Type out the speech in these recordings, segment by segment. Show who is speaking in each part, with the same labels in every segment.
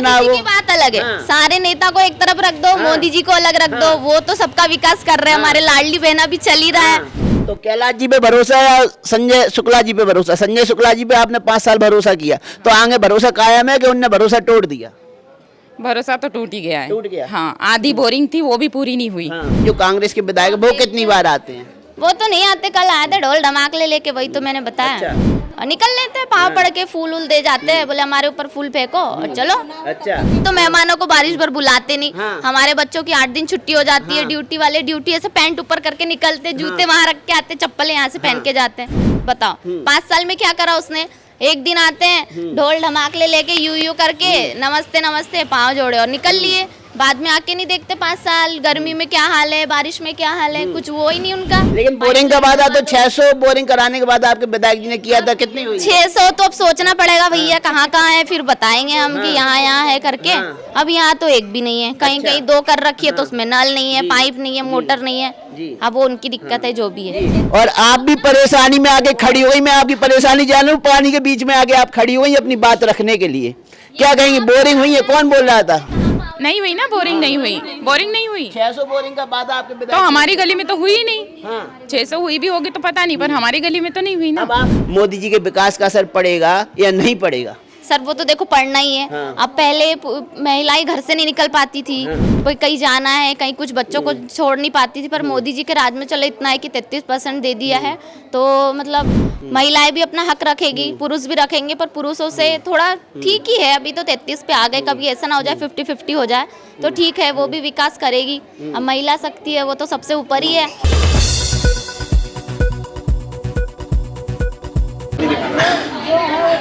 Speaker 1: चुनाव हो।
Speaker 2: की बात अलग है,
Speaker 1: हाँ।
Speaker 2: सारे नेता को एक तरफ रख दो, मोदी जी को अलग रख दो, वो तो सबका विकास कर रहे हैं, हमारे लाडली बहना भी चल ही रहा है।
Speaker 1: तो कैलाश जी पे भरोसा है या संजय शुक्ला जी पे भरोसा? संजय शुक्ला जी पे आपने 5 साल भरोसा किया, तो आगे भरोसा कायम है कि उनने भरोसा तोड़ दिया?
Speaker 3: भरोसा तो टूट ही गया है।
Speaker 1: टूट गया।
Speaker 3: हाँ, आधी बोरिंग थी वो भी पूरी नहीं हुई।
Speaker 1: हाँ। जो कांग्रेस के विधायक वो कितनी बार आते हैं?
Speaker 2: वो तो नहीं आते, कल आए थे ढोल धमाके लेके, वही तो मैंने बताया।
Speaker 1: अच्छा।
Speaker 2: और निकल लेते हैं, पाँव पड़ के फूल उल दे जाते हैं, बोले हमारे ऊपर फूल फेंको और चलो।
Speaker 1: अच्छा।
Speaker 2: तो मेहमानों को बारिश भर बुलाते नहीं।
Speaker 1: हाँ।
Speaker 2: हमारे बच्चों की 8 दिन छुट्टी हो जाती है, ड्यूटी वाले ड्यूटी ऐसे पैंट ऊपर करके निकलते, जूते वहाँ रख के आते, चप्पल यहाँ से पहन के जाते हैं। बताओ 5 साल में क्या करा उसने? एक दिन आते हैं ढोल ढमाकले लेके यू करके नमस्ते नमस्ते पाँव जोड़े और निकल लिए, बाद में आके नहीं देखते 5 साल गर्मी में क्या हाल है, बारिश में क्या हाल है, कुछ वो ही नहीं उनका।
Speaker 1: लेकिन बोरिंग का वादा तो 600 बोरिंग कराने के बाद आपके विधायक जी ने किया था, कितनी हुई?
Speaker 2: 600 तो अब सोचना पड़ेगा भैया, कहाँ कहाँ है, फिर बताएंगे हम कि यहाँ है करके। अब यहाँ तो एक भी नहीं है, कहीं कहीं 2 कर रखी है तो उसमें नल नहीं है, पाइप नहीं है, मोटर नहीं है। अब वो उनकी दिक्कत है, जो भी है।
Speaker 1: और आप भी परेशानी में आके खड़ी हुई, मैं आपकी परेशानी जानूं, पानी के बीच में आके आप खड़ी हुई अपनी बात रखने के लिए, क्या कहेंगे? बोरिंग हुई है? कौन बोल रहा था?
Speaker 3: नहीं हुई ना, बोरिंग नहीं हुई, बोरिंग नहीं हुई।
Speaker 1: 600 बोरिंग का वादा आपके
Speaker 3: तो
Speaker 1: विधायक
Speaker 3: हमारी गली में तो हुई ही नहीं।
Speaker 1: हाँ।
Speaker 3: 600 हुई भी होगी तो पता नहीं, पर हमारी गली में तो नहीं हुई ना।
Speaker 1: अब आप मोदी जी के विकास का असर पड़ेगा या नहीं पड़ेगा?
Speaker 2: सर वो तो देखो पढ़ना ही है।
Speaker 1: हाँ।
Speaker 2: अब पहले महिलाएं घर से नहीं निकल पाती थी, कोई कहीं जाना है, कहीं कुछ बच्चों को छोड़ नहीं पाती थी, पर मोदी जी के राज में चलो इतना है कि 33% दे दिया है, तो मतलब महिलाएं भी अपना हक रखेगी, पुरुष भी रखेंगे, पर पुरुषों से थोड़ा ठीक ही है, अभी तो 33 पे आ गए, कभी ऐसा ना हो जाए 50-50 हो जाए तो ठीक है, वो भी विकास करेगी। अब महिला शक्ति है, वो तो सबसे ऊपर ही है।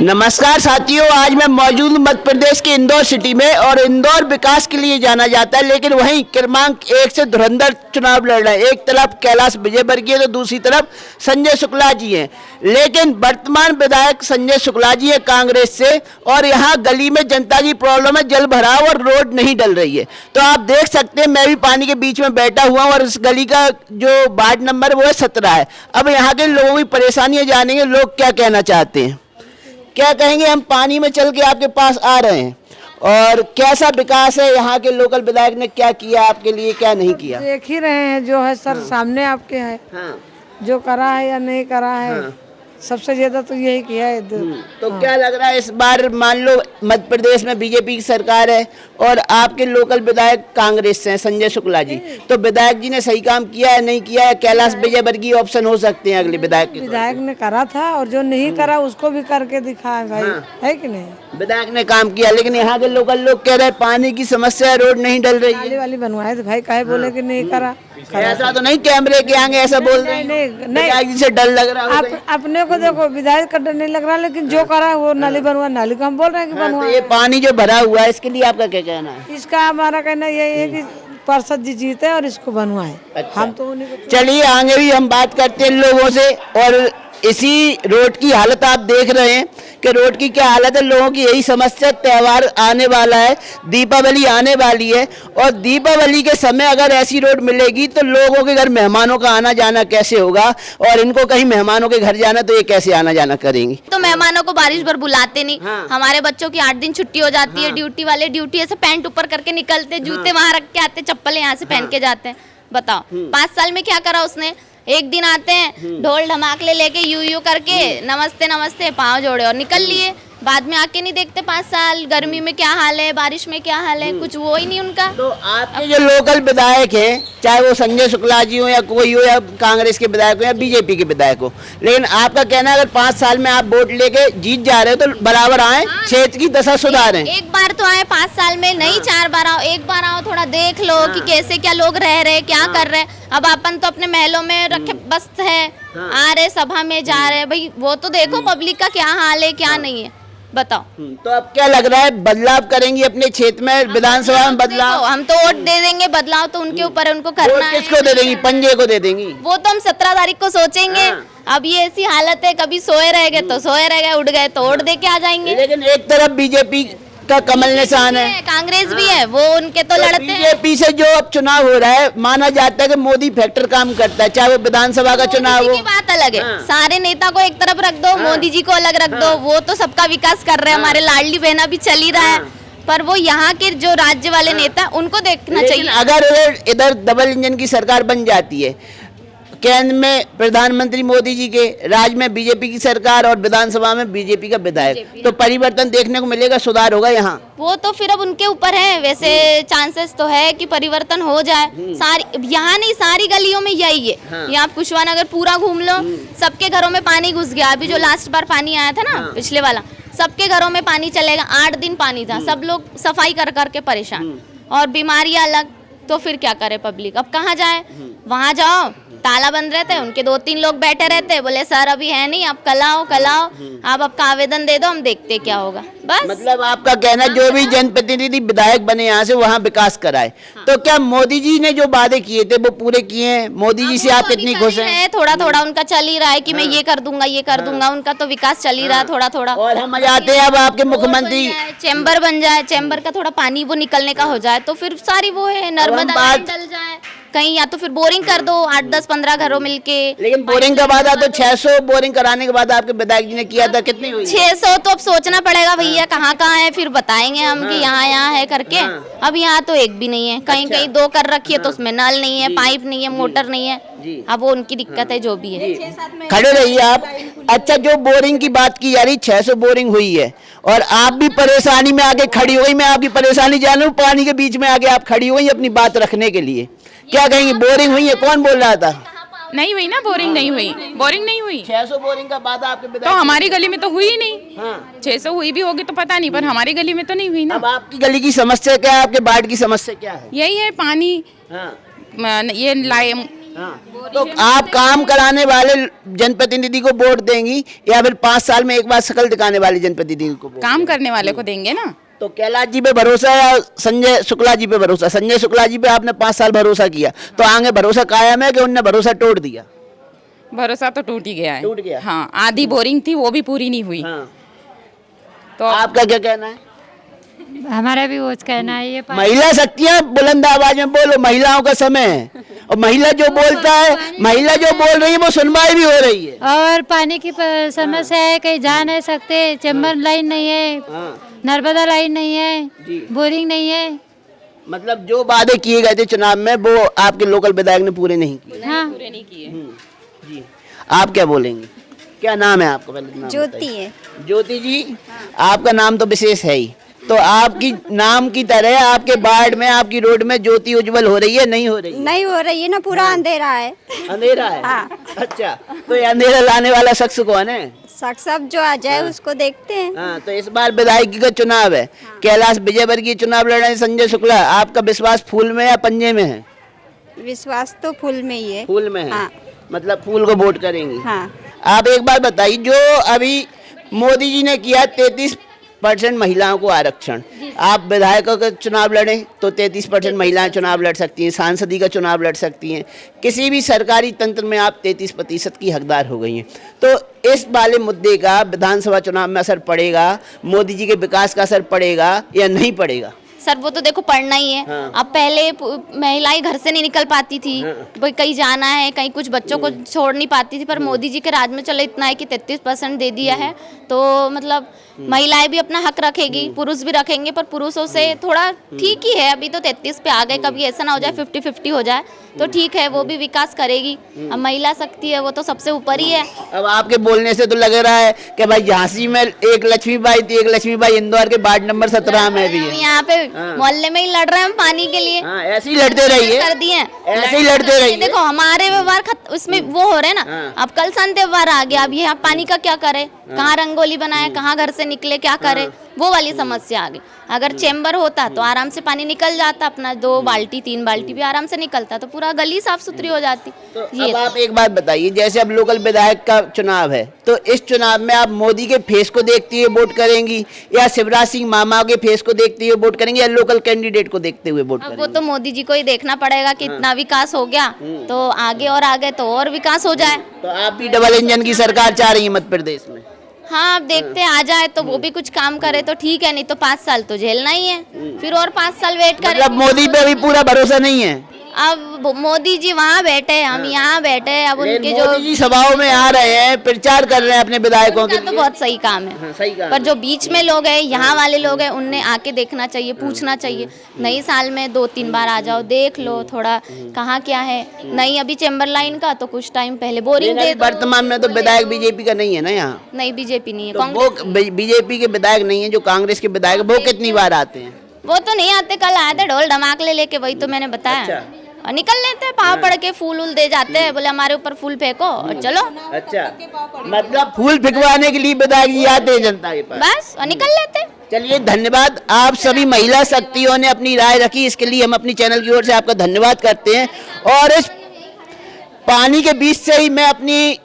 Speaker 1: नमस्कार साथियों, आज मैं मौजूद मध्य प्रदेश के इंदौर सिटी में, और इंदौर विकास के लिए जाना जाता है, लेकिन वहीं क्रमांक 1 से धुरंधर चुनाव लड़ रहे हैं। एक तरफ कैलाश विजयवर्गीय तो दूसरी तरफ संजय शुक्ला जी हैं, लेकिन वर्तमान विधायक संजय शुक्ला जी है कांग्रेस से, और यहाँ गली में जनता की प्रॉब्लम है, जल भराव और रोड नहीं डल रही है। तो आप देख सकते हैं, मैं भी पानी के बीच में बैठा हुआ हूँ, और इस गली का जो वार्ड नंबर वो है 17 है। अब यहाँ के लोगों की परेशानियां जानेंगे, लोग क्या कहना चाहते हैं, क्या कहेंगे। हम पानी में चल के आपके पास आ रहे हैं, और कैसा विकास है यहाँ के लोकल विधायक ने क्या किया आपके लिए, क्या नहीं किया?
Speaker 4: देख ही रहे हैं जो है सर, सामने आपके है।
Speaker 1: हाँ।
Speaker 4: जो करा है या नहीं करा है, सबसे ज्यादा तो यही किया है।
Speaker 1: तो क्या लग रहा है इस बार, मान लो मध्य प्रदेश में बीजेपी की सरकार है और आपके लोकल विधायक कांग्रेस से हैं संजय शुक्ला जी, तो विधायक जी ने सही काम किया है नहीं किया है? कैलाश विजयवर्गीय ऑप्शन हो सकते हैं अगले विधायक के?
Speaker 4: विधायक ने करा था, और जो नहीं करा उसको भी करके दिखाए भाई, है कि नहीं?
Speaker 1: विधायक ने काम किया, लेकिन यहाँ के लोकल लोग कह रहे हैं पानी की समस्या, रोड नहीं डल रही
Speaker 4: नाली
Speaker 1: है।
Speaker 4: वाली बनवाए तो भाई काहे बोले कि नहीं करा?
Speaker 1: ऐसा तो नहीं कैमरे के आगे ऐसा बोल रहे हैं?
Speaker 4: नहीं,
Speaker 1: विधायक जी से डर लग रहा है?
Speaker 4: अपने को देखो विधायक का डर नहीं लग रहा, लेकिन जो करा है वो नाली बनवा, नाली को हम बोल रहे हैं कि
Speaker 1: तो
Speaker 4: बनवा।
Speaker 1: ये पानी जो भरा हुआ है, इसके लिए आपका क्या कहना है?
Speaker 4: इसका हमारा कहना यही है कि पार्षद जी जीते और इसको बनवाए।
Speaker 1: अच्छा।
Speaker 4: हम तो उन्हीं को
Speaker 1: चलिए आगे भी हम बात करते हैं लोगों से, और इसी रोड की हालत आप देख रहे हैं कि रोड की क्या हालत है। लोगों की यही समस्या, त्योहार आने वाला है, दीपावली आने वाली है, और दीपावली के समय अगर ऐसी रोड मिलेगी तो लोगों के घर मेहमानों का आना जाना कैसे होगा, और इनको कहीं मेहमानों के घर जाना तो ये कैसे आना जाना करेंगी?
Speaker 2: तो मेहमानों को बारिश भर बुलाते नहीं।
Speaker 1: हाँ।
Speaker 2: हमारे बच्चों की 8 दिन छुट्टी हो जाती है, ड्यूटी वाले ड्यूटी ऐसे पैंट ऊपर करके निकलते, जूते वहाँ रख के आते, चप्पल यहाँ से पहन के जाते हैं। बताओ 5 साल में क्या करा उसने? एक दिन आते हैं ढोल ढमाकले लेके यू करके नमस्ते नमस्ते पाँव जोड़े और निकल लिए, बाद में आके नहीं देखते 5 साल गर्मी में क्या हाल है, बारिश में क्या हाल है, कुछ वो ही नहीं उनका।
Speaker 1: तो आपके जो लोकल विधायक हैं, चाहे वो संजय शुक्ला जी हो या कोई हो, या कांग्रेस के विधायक हो या बीजेपी के विधायक हो, लेकिन आपका कहना है अगर 5 साल में आप वोट लेके जीत जा रहे हो तो बराबर आए, क्षेत्र की दशा सुधारें।
Speaker 2: एक बार तो आए 5 साल में, नहीं 4 बार आओ, एक बार आओ, थोड़ा देख लो कि कैसे क्या लोग रह रहे, क्या कर रहे। अब अपन तो अपने महलों में रखे बस्त है, आ रहे सभा में जा रहे, भाई वो तो देखो पब्लिक का क्या हाल है, क्या नहीं है, बताओ।
Speaker 1: तो अब क्या लग रहा है, बदलाव करेंगी अपने क्षेत्र में, विधानसभा में बदलाव?
Speaker 2: हम तो वोट दे देंगे, बदलाव तो उनके ऊपर है, उनको करना है।
Speaker 1: किसको दे देंगी? पंजे को दे देंगी?
Speaker 2: वो तो हम 17 तारीख को सोचेंगे। अब ये ऐसी हालत है, कभी सोए रह गए तो सोए रह गए, उठ गए तो वोट दे के आ जाएंगे।
Speaker 1: लेकिन एक तरफ बीजेपी का कमल निशान है,
Speaker 2: कांग्रेस भी है, वो उनके तो लड़ते हैं।
Speaker 1: बीजेपी से जो अब चुनाव हो रहा है, माना जाता है कि मोदी फैक्टर काम करता है, चाहे वो विधानसभा का चुनाव हो।
Speaker 2: की बात अलग है, सारे नेता को एक तरफ रख दो, मोदी जी को अलग रख दो, वो तो सबका विकास कर रहे हैं, हमारे लाडली बहना भी चल ही रहा है। पर वो यहाँ के जो राज्य वाले नेता उनको देखना
Speaker 1: लेकिन
Speaker 2: चाहिए।
Speaker 1: अगर इधर डबल इंजन की सरकार बन जाती है, केंद्र में प्रधानमंत्री मोदी जी के, राज्य में बीजेपी की सरकार और विधानसभा में बीजेपी का विधायक, तो परिवर्तन देखने को मिलेगा, सुधार होगा यहाँ?
Speaker 2: वो तो फिर अब उनके ऊपर है। वैसे चांसेस तो है कि परिवर्तन हो जाए। सारी यहाँ नहीं, सारी गलियों में यही है। यहाँ कुशवा नगर पूरा घूम लो, सबके घरों में पानी घुस गया। अभी जो लास्ट बार पानी आया था ना, पिछले वाला, सबके घरों में पानी चलेगा। 8 दिन पानी था, सब लोग सफाई कर करके परेशान, और बीमारियां अलग। तो फिर क्या करे पब्लिक, अब कहाँ जाए? वहाँ जाओ, ताला बंद रहते हैं, उनके 2-3 लोग बैठे रहते हैं, बोले सर अभी है नहीं, आप कल आओ कल आओ, आप आपका आवेदन दे दो, हम देखते क्या होगा। बस
Speaker 1: मतलब आपका कहना जो भी जनप्रतिनिधि विधायक बने यहाँ से वहाँ विकास कराए। तो क्या मोदी जी ने जो वादे किए थे वो पूरे किए हैं? मोदी जी से आप कितनी खुश हैं?
Speaker 2: थोड़ा थोड़ा उनका चल ही रहा है कि मैं ये कर दूंगा ये कर दूंगा, उनका तो विकास चल ही रहा है थोड़ा थोड़ा।
Speaker 1: और हम चाहते हैं अब आपके मुख्यमंत्री
Speaker 2: चैम्बर बन जाए, चैम्बर का थोड़ा पानी वो निकलने का हो जाए, तो फिर सारी वो है नर्मदा लाइन डल जाए कहीं, या तो फिर बोरिंग कर दो 8-10-15 घरों मिलके।
Speaker 1: लेकिन बोरिंग का वादा तो 600 बोरिंग कराने के बाद आपके विधायक जी ने किया था, कितनी हुई?
Speaker 2: 600 तो अब सोचना पड़ेगा भैया, कहाँ कहाँ है, फिर बताएंगे हम कि यहाँ यहाँ है करके। अब यहाँ तो एक भी नहीं है, कहीं कहीं 2 कर रखी है तो उसमें नल नहीं है, पाइप नहीं है, मोटर नहीं है। अब वो उनकी दिक्कत है, जो भी है।
Speaker 1: खड़े रहिए आप। अच्छा, जो बोरिंग की बात की जा रही, 600 बोरिंग हुई है और आप भी परेशानी में आके खड़ी हुई। मैं आपकी परेशानी जानूं, पानी के बीच में आके आप खड़ी हुई अपनी बात रखने के लिए, क्या कहेंगी? बोरिंग हुई है? कौन बोल रहा था?
Speaker 3: नहीं हुई ना, बोरिंग नहीं हुई, बोरिंग नहीं हुई।
Speaker 1: 600 बोरिंग का वादा आपके
Speaker 3: तो
Speaker 1: विधायक
Speaker 3: हमारी गली में तो हुई ही नहीं।
Speaker 1: हाँ।
Speaker 3: 600 हुई भी होगी तो पता नहीं, पर हमारी गली में तो नहीं हुई ना।
Speaker 1: अब आपकी गली की समस्या क्या है? आपके वार्ड की समस्या क्या है?
Speaker 3: यही है पानी,
Speaker 1: हाँ।
Speaker 3: ये लाए।
Speaker 1: हाँ। तो आप काम कराने वाले जनप्रतिनिधि को वोट देंगी या फिर 5 साल में एक बार शकल दिखाने वाले जनप्रतिनिधि को वोट?
Speaker 3: काम करने वाले को देंगे ना।
Speaker 1: तो कैलाश जी पे भरोसा है या संजय शुक्ला जी पे भरोसा? संजय शुक्ला जी पे आपने 5 साल भरोसा किया, तो आगे भरोसा कायम है कि उनने भरोसा तोड़ दिया?
Speaker 3: भरोसा तो टूट ही गया है।
Speaker 1: टूट गया।
Speaker 3: हाँ, आधी बोरिंग थी वो भी पूरी नहीं हुई।
Speaker 1: हाँ।
Speaker 3: तो
Speaker 1: आपका क्या कहना है?
Speaker 4: हमारा भी वो कहना है ये
Speaker 1: महिला शक्तियां बुलंद आवाज में बोलो, महिलाओं का समय है, और महिला जो बोलता है, महिला जो बोल रही है वो सुनवाई भी हो रही है।
Speaker 4: और पानी की समस्या है, कहीं जा नहीं सकते, चैम्बर लाइन नहीं है,
Speaker 1: हाँ।
Speaker 4: नर्मदा लाइन नहीं है,
Speaker 1: जी।
Speaker 4: बोरिंग नहीं है।
Speaker 1: मतलब जो वादे किए गए थे चुनाव में वो आपके लोकल विधायक ने पूरे नहीं किए।
Speaker 4: हाँ।
Speaker 3: पूरे नहीं किए।
Speaker 1: जी। आप क्या बोलेंगे? क्या नाम है आपका? पहले नाम
Speaker 5: ज्योति है।
Speaker 1: ज्योति जी, आपका नाम तो विशेष है ही, तो आपकी नाम की तरह आपके वार्ड में, आपकी रोड में ज्योति उज्जवल हो रही है, नहीं हो रही है?
Speaker 5: नहीं हो रही है ना, पूरा अंधेरा है।
Speaker 1: अंधेरा है?
Speaker 5: हाँ।
Speaker 1: अच्छा, तो ये अंधेरा लाने वाला शख्स कौन है?
Speaker 5: सब जो आ जाए उसको देखते हैं।
Speaker 1: हाँ, तो इस बार विधायकी का चुनाव है, कैलाश विजयवर्गीय चुनाव लड़ रहे हैं, संजय शुक्ला, आपका विश्वास फूल में या पंजे में है?
Speaker 5: विश्वास तो फूल में ही है।
Speaker 1: फूल में है।
Speaker 5: हाँ।
Speaker 1: मतलब फूल को वोट करेंगी?
Speaker 5: हाँ।
Speaker 1: आप एक बात बताइए, जो अभी मोदी जी ने किया 33% महिलाओं को आरक्षण, आप विधायकों का चुनाव लड़े तो 33% महिलाएं चुनाव लड़ सकती हैं, सांसदी का चुनाव लड़ सकती हैं, किसी भी सरकारी तंत्र में आप 33% की हकदार हो गई हैं। तो इस वाले मुद्दे का विधानसभा चुनाव में असर पड़ेगा, मोदी जी के विकास का असर पड़ेगा या नहीं पड़ेगा?
Speaker 2: सर वो तो देखो पढ़ना ही है।
Speaker 1: हाँ।
Speaker 2: अब पहले महिलाएं घर से नहीं निकल पाती थी, भाई कहीं जाना है, कहीं कुछ बच्चों को छोड़ नहीं पाती थी, पर मोदी जी के राज में चलो इतना है कि 33% दे दिया है, तो मतलब महिलाएं भी अपना हक रखेगी, पुरुष भी रखेंगे, पर पुरुषों से थोड़ा ठीक ही है। अभी तो 33 पे आ गए, कभी ऐसा ना हो जाए 50-50 हो जाए तो ठीक है, वो भी विकास करेगी। अब महिला शक्ति है, वो तो सबसे ऊपर ही है।
Speaker 1: अब आपके बोलने से तो लग रहा है कि भाई झांसी में एक लक्ष्मीबाई थी, एक लक्ष्मीबाई इंदौर के वार्ड नंबर 17 में भी है।
Speaker 2: यहाँ पे मोहल्ले में ही लड़ रहे हैं हम पानी के लिए।
Speaker 1: हाँ, ऐसे ही लड़ते रहिए,
Speaker 2: कर दिए,
Speaker 1: ऐसे ही लड़ते रहिए।
Speaker 2: देखो हमारे व्यवहार उसमें वो हो रहे हैं ना। अब कल सन त्योहार आ गया, अब ये पानी का क्या करे, कहाँ रंगोली बनाए, कहाँ घर से निकले, क्या करे, वो वाली समस्या आ गई। अगर चैम्बर होता तो आराम से पानी निकल जाता, अपना 2 बाल्टी 3 बाल्टी भी आराम से निकलता, तो पूरा गली साफ सुथरी हो जाती।
Speaker 1: तो अब आप एक बात बताइए, जैसे अब लोकल विधायक का चुनाव है, तो इस चुनाव में आप मोदी के फेस को देखते हुए वोट करेंगी या शिवराज सिंह मामा के फेस को देखते हुए वोट करेंगी या लोकल कैंडिडेट को देखते हुए वोट
Speaker 2: अब
Speaker 1: करेंगी?
Speaker 2: वो तो मोदी जी को ही देखना पड़ेगा कि इतना विकास हो गया तो आगे और आगे तो और विकास हो जाए।
Speaker 1: तो आप भी डबल इंजन की सरकार चाह रही है मध्य प्रदेश में?
Speaker 2: हाँ, अब देखते हैं, आ जाए तो वो भी कुछ काम करे तो ठीक है, नहीं तो 5 साल तो झेलना ही है, फिर और 5 साल वेट करें।
Speaker 1: मतलब मोदी पे अभी पूरा भरोसा नहीं है?
Speaker 2: अब मोदी जी वहाँ बैठे, हम यहाँ बैठे, अब
Speaker 1: लेकिन
Speaker 2: उनके जो
Speaker 1: मोदी जी सभाओं में आ रहे हैं, प्रचार कर रहे हैं अपने विधायकों के
Speaker 2: उनका तो
Speaker 1: लिए।
Speaker 2: बहुत सही काम है।
Speaker 1: हाँ, सही काम
Speaker 2: पर
Speaker 1: है।
Speaker 2: जो बीच में लोग हैं, यहाँ वाले लोग हैं, उनने आके देखना चाहिए, पूछना चाहिए। नई साल में 2-3 बार आ जाओ, देख लो थोड़ा कहाँ क्या है। नहीं अभी चेम्बरलाइन का तो कुछ टाइम पहले बोरिंग दे
Speaker 1: लेकिन
Speaker 2: दो।
Speaker 1: वर्तमान में तो विधायक बीजेपी का नहीं है ना यहाँ,
Speaker 2: नहीं बीजेपी नहीं है,
Speaker 1: तो
Speaker 2: कांग्रेस।
Speaker 1: वो बीजेपी के विधायक नहीं है, जो कांग्रेस के विधायक है, वो कितनी बार आते हैं?
Speaker 2: वो तो नहीं आते, कल आए थे ढोल धमाके लेके, वही तो मैंने बताया।
Speaker 1: अच्छा।
Speaker 2: और निकल लेते हैं, पाँव पड़ के फूल उल दे जाते हैं, बोले हमारे ऊपर फूल फेंको और चलो,
Speaker 1: अच्छा, मतलब फूल फिकवाने के लिए विधायक जी आते हैं जनता के पास।
Speaker 2: बस और निकल लेते हैं।
Speaker 1: चलिए धन्यवाद, आप सभी महिला शक्तियों ने अपनी राय रखी, इसके लिए हम अपनी चैनल की ओर से आपका धन्यवाद करते हैं। और इस पानी के बीच से ही मैं अपनी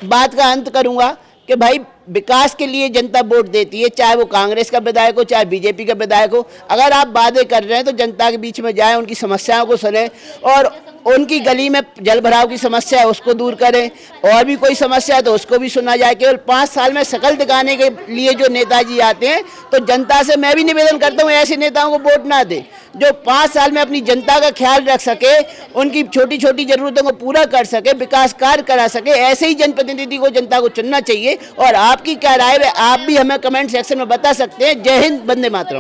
Speaker 1: बात का अंत करूंगा कि भाई विकास के लिए जनता वोट देती है, चाहे वो कांग्रेस का विधायक हो, चाहे बीजेपी का विधायक हो। अगर आप वादे कर रहे हैं तो जनता के बीच में जाएं, उनकी समस्याओं को सुनें और उनकी गली में जल भराव की समस्या है उसको दूर करें, और भी कोई समस्या है तो उसको भी सुना जाए। केवल 5 साल में शकल दिखाने के लिए जो नेताजी आते हैं, तो जनता से मैं भी निवेदन करता हूँ ऐसे नेताओं को वोट ना दे, जो 5 साल में अपनी जनता का ख्याल रख सके, उनकी छोटी छोटी जरूरतों को पूरा कर सके, विकास कार्य करा सके। ऐसे ही जनप्रतिनिधि को जनता को चुनना चाहिए। और आपकी क्या राय है आप भी हमें कमेंट सेक्शन में बता सकते हैं। जय हिंद, वंदे मातरम।